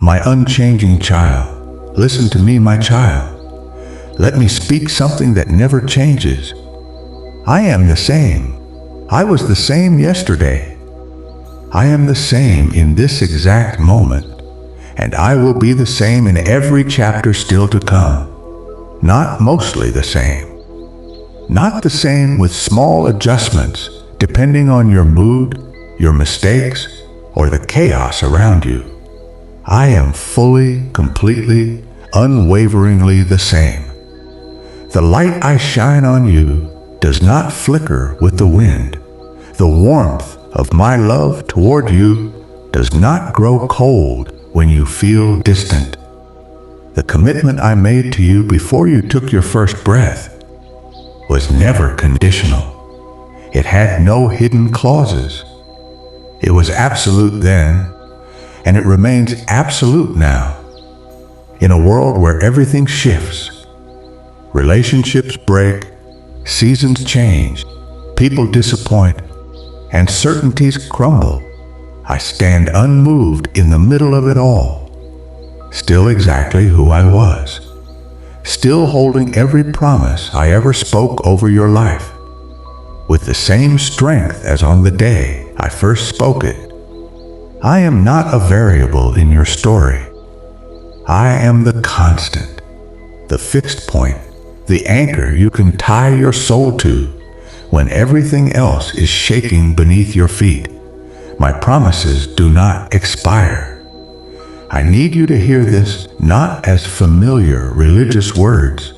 My unchanging child, listen to me, my child. Let me speak something that never changes. I am the same. I was the same yesterday. I am the same in this exact moment, and I will be the same in every chapter still to come. Not mostly the same. Not the same with small adjustments, depending on your mood, your mistakes, or the chaos around you. I am fully, completely, unwaveringly the same. The light I shine on you does not flicker with the wind. The warmth of my love toward you does not grow cold when you feel distant. The commitment I made to you before you took your first breath was never conditional. It had no hidden clauses. It was absolute then, and it remains absolute now. In a world where everything shifts, relationships break, seasons change, people disappoint, and certainties crumble, I stand unmoved in the middle of it all, still exactly who I was, still holding every promise I ever spoke over your life, with the same strength as on the day I first spoke it. I am not a variable in your story. I am the constant, the fixed point, the anchor you can tie your soul to when everything else is shaking beneath your feet. My promises do not expire. I need you to hear this not as familiar religious words,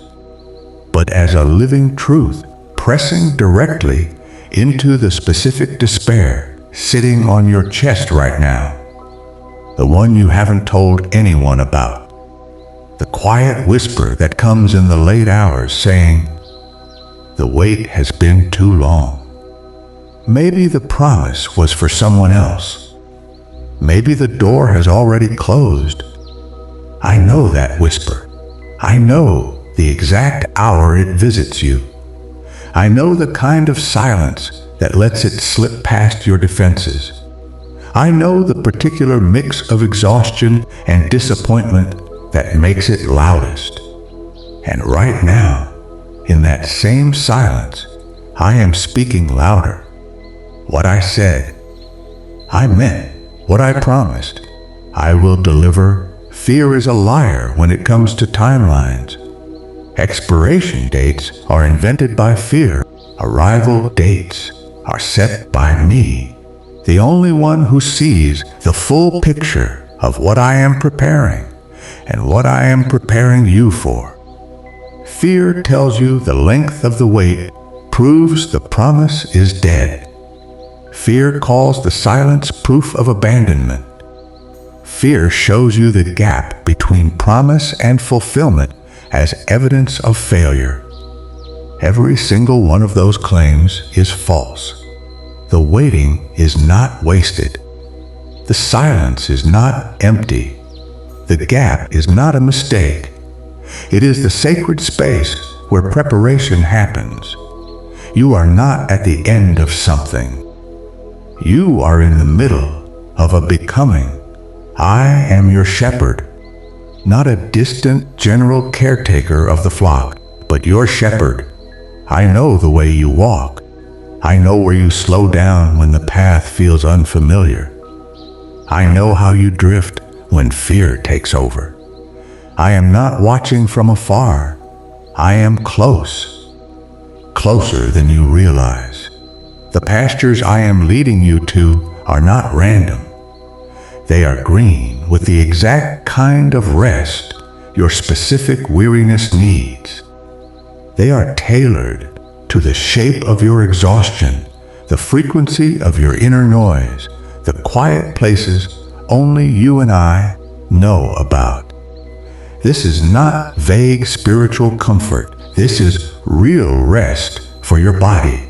but as a living truth pressing directly into the specific despair sitting on your chest right now, the one you haven't told anyone about, the quiet whisper that comes in the late hours saying, "The wait has been too long." Maybe the promise was for someone else. Maybe the door has already closed. I know that whisper. I know the exact hour it visits you. I know the kind of silence that lets it slip past your defenses. I know the particular mix of exhaustion and disappointment that makes it loudest. And right now, in that same silence, I am speaking louder. What I said, I meant. What I promised, I will deliver. Fear is a liar when it comes to timelines. Expiration dates are invented by fear. Arrival dates are set by me, the only one who sees the full picture of what I am preparing and what I am preparing you for. Fear tells you the length of the wait proves the promise is dead. Fear calls the silence proof of abandonment. Fear shows you the gap between promise and fulfillment as evidence of failure. Every single one of those claims is false. The waiting is not wasted. The silence is not empty. The gap is not a mistake. It is the sacred space where preparation happens. You are not at the end of something. You are in the middle of a becoming. I am your shepherd, not a distant general caretaker of the flock, but your shepherd. I know the way you walk. I know where you slow down when the path feels unfamiliar. I know how you drift when fear takes over. I am not watching from afar. I am close, closer than you realize. The pastures I am leading you to are not random. They are green with the exact kind of rest your specific weariness needs. They are tailored to the shape of your exhaustion, the frequency of your inner noise, the quiet places only you and I know about. This is not vague spiritual comfort. This is real rest for your body.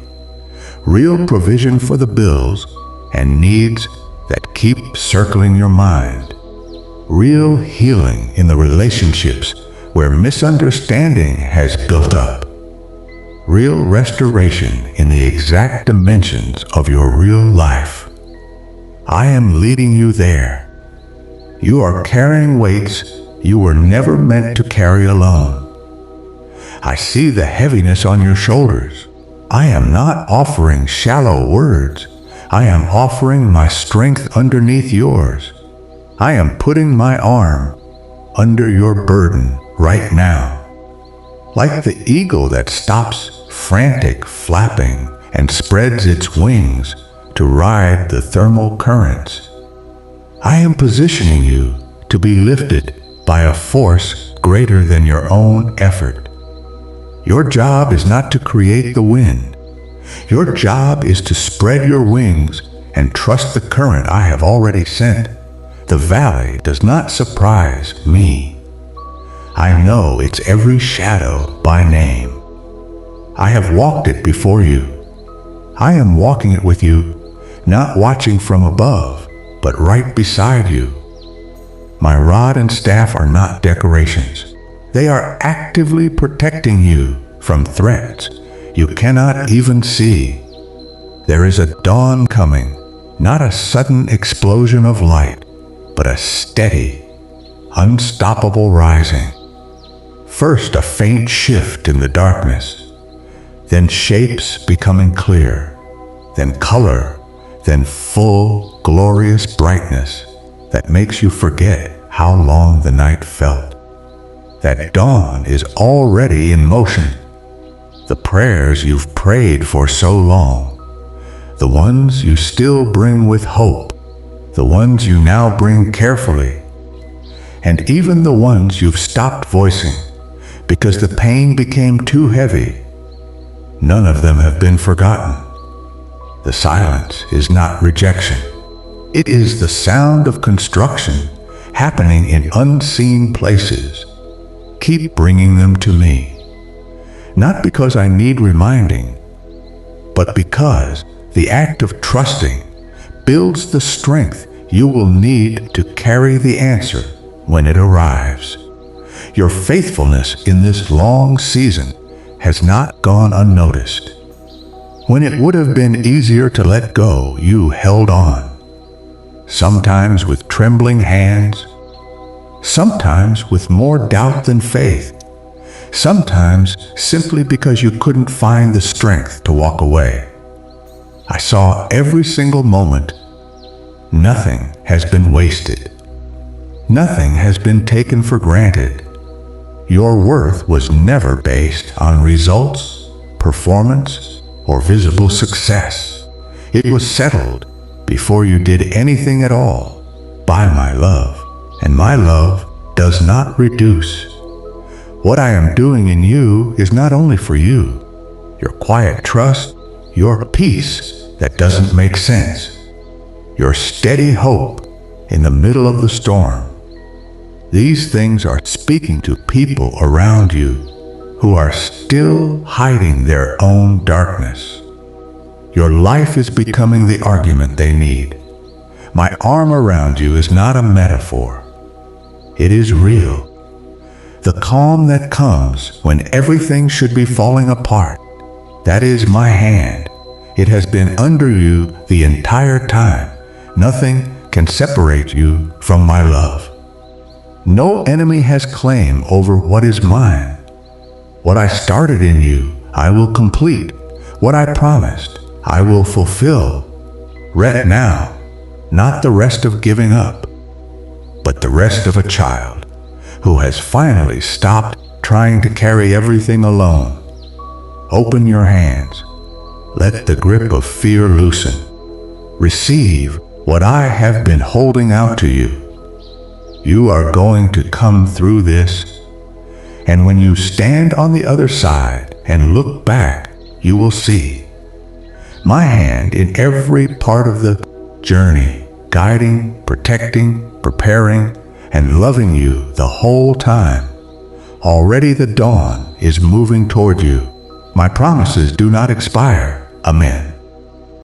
Real provision for the bills and needs that keep circling your mind. Real healing in the relationships where misunderstanding has built up. Real restoration in the exact dimensions of your real life. I am leading you there. You are carrying weights you were never meant to carry alone. I see the heaviness on your shoulders. I am not offering shallow words. I am offering my strength underneath yours. I am putting my arm under your burden right now. Like the eagle that stops frantic flapping and spreads its wings to ride the thermal currents, I am positioning you to be lifted by a force greater than your own effort. Your job is not to create the wind. Your job is to spread your wings and trust the current I have already sent. The valley does not surprise me. I know its every shadow by name. I have walked it before you. I am walking it with you, not watching from above, but right beside you. My rod and staff are not decorations. They are actively protecting you from threats you cannot even see. There is a dawn coming, not a sudden explosion of light, but a steady, unstoppable rising. First, a faint shift in the darkness, then shapes becoming clear, then color, then full, glorious brightness that makes you forget how long the night felt. That dawn is already in motion. The prayers you've prayed for so long, the ones you still bring with hope, the ones you now bring carefully, and even the ones you've stopped voicing because the pain became too heavy, none of them have been forgotten. The silence is not rejection. It is the sound of construction happening in unseen places. Keep bringing them to me. Not because I need reminding, but because the act of trusting builds the strength you will need to carry the answer when it arrives. Your faithfulness in this long season has not gone unnoticed. When it would have been easier to let go, you held on. Sometimes with trembling hands, sometimes with more doubt than faith, sometimes simply because you couldn't find the strength to walk away. I saw every single moment. Nothing has been wasted. Nothing has been taken for granted. Your worth was never based on results, performance, or visible success. It was settled before you did anything at all by my love, and my love does not reduce. What I am doing in you is not only for you, your quiet trust, your peace that doesn't make sense, your steady hope in the middle of the storm. These things are speaking to people around you who are still hiding their own darkness. Your life is becoming the argument they need. My arm around you is not a metaphor. It is real. The calm that comes when everything should be falling apart, that is my hand. It has been under you the entire time. Nothing can separate you from my love. No enemy has claim over what is mine. What I started in you, I will complete. What I promised, I will fulfill. Right now, not the rest of giving up, but the rest of a child who has finally stopped trying to carry everything alone. Open your hands. Let the grip of fear loosen. Receive what I have been holding out to you. You are going to come through this, and when you stand on the other side and look back, you will see my hand in every part of the journey, guiding, protecting, preparing, and loving you the whole time. Already the dawn is moving toward you. My promises do not expire. Amen.